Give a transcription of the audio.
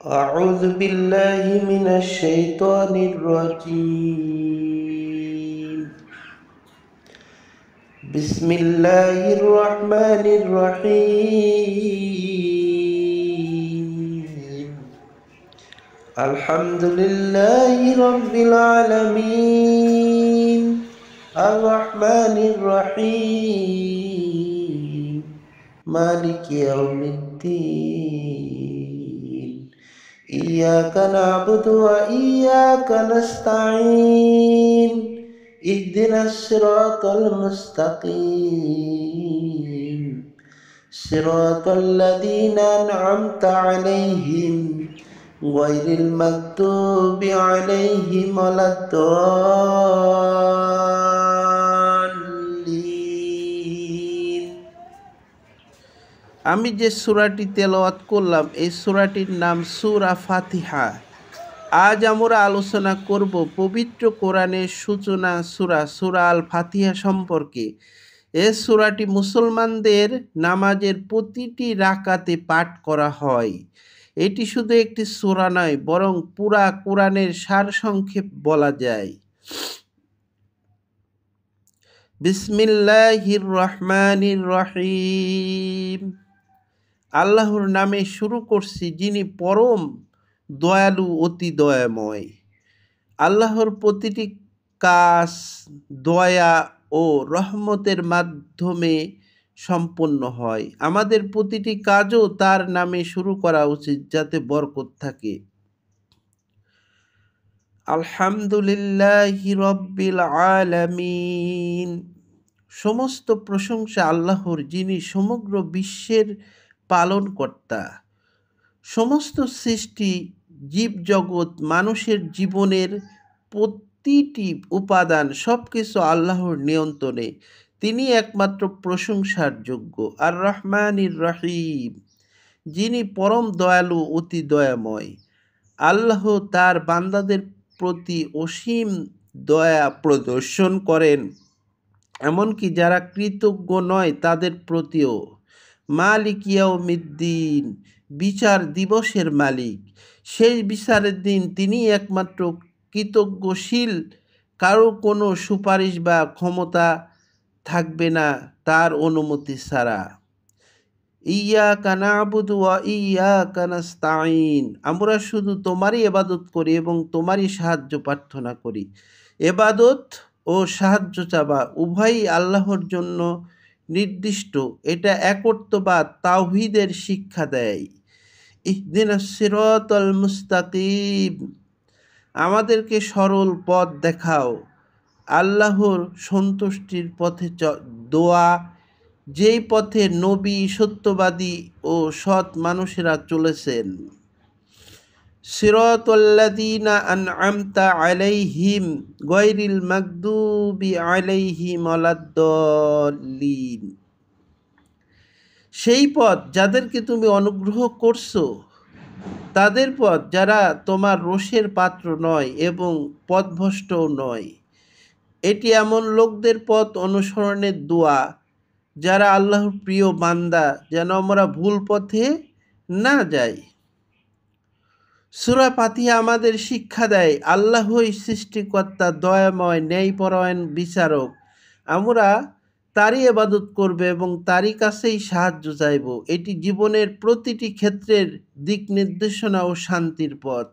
أعوذ بالله من الشيطان الرجيم. بسم الله الرحمن الرحيم. الحمد لله رب العالمين الرحمن الرحيم مالك يوم الدين. إياك نعبد وإياك نستعين. اهدنا الصراط المستقيم صراط الذين أنعمت عليهم غير المغضوب عليهم ولا الضالين. আমি যে সূরাটি তেলাওয়াত করলাম এই সূরাটির নাম সূরা ফাতিহা। আজ আমরা আলোচনা করব পবিত্র কোরআনের সূচনা সূরা আল ফাতিহা সম্পর্কে। এই সূরাটি মুসলমানদের নামাজের প্রতিটি রাকাতে পাঠ করা হয়। এটি শুধু একটি সূরা নয়, বরং পুরা কোরআনের সারসংক্ষেপ বলা যায়। বিসমিল্লাহির রহমানির রহিম। আল্লাহর নামে শুরু করছি, যিনি পরম দয়ালু, অতি দয়াময়। আল্লাহর প্রতিটি কাজ দয়া ও রহমতের মাধ্যমে সম্পন্ন হয়। আমাদের প্রতিটি কাজও তার নামে শুরু করা উচিত, যাতে বরকত থাকে। আলহামদুলিল্লাহি রব্বিল আলামিন। সমস্ত প্রশংসা আল্লাহর, যিনি সমগ্র বিশ্বের পালনকর্তা। সমস্ত সৃষ্টি, জীবজগৎ, মানুষের জীবনের প্রতিটি উপাদান সবকিছু আল্লাহর নিয়ন্ত্রণে। তিনি একমাত্র প্রশংসার যোগ্য। আর রহমানির রহিম, যিনি পরম দয়ালু, অতি দয়াময়। আল্লাহ তার বান্দাদের প্রতি অসীম দয়া প্রদর্শন করেন, এমনকি যারা কৃতজ্ঞ নয় তাদের প্রতিও। মালিক ইয়াউমিদ্দিন, বিচার দিবসের মালিক। সেই বিচারের দিন তিনি একমাত্র কৃতজ্ঞশীল। কারো কোনো সুপারিশ বা ক্ষমতা থাকবে না তার অনুমতি ছাড়া। ইয়াকা না'বুদু ওয়া ইয়াকা নাস্তাঈন। আমরা শুধু তোমারই ইবাদত করি এবং তোমারই সাহায্য প্রার্থনা করি। ইবাদত ও সাহায্য চাওয়া উভয়ই আল্লাহর জন্য নির্দিষ্ট। এটা একত্ববাদ, তাওহীদের শিক্ষা দেয়। ইহদিনাস সিরাতাল মুস্তাকিম, আমাদেরকে সরল পথ দেখাও। আল্লাহর সন্তুষ্টির পথে দোয়া, যেই পথে নবী, সত্যবাদী ও সৎ মানুষেরা চলেছেন। সিরাতাল্লাযীনা আন'আমতা আলাইহিম গায়রিল মাগদুবি আলাইহিম ওয়ালাদ-দাল্লিন। সেই পথ যাদেরকে তুমি অনুগ্রহ করছো, তাদের পথ যারা তোমার রোষের পাত্র নয় এবং পথভ্রষ্টও নয়। এটি এমন লোকদের পথ অনুসরণের দোয়া যারা আল্লাহর প্রিয় বান্দা, যেন আমরা ভুল পথে না যাই। সূরা ফাতিহা আমাদের শিক্ষা দেয় আল্লাহই সৃষ্টিকর্তা, দয়াময়, ন্যায়পরায়ণ বিচারক। আমরা তারই ইবাদত করব এবং তারই কাছেই সাহায্য চাইব। এটি জীবনের প্রতিটি ক্ষেত্রের দিক নির্দেশনা ও শান্তির পথ।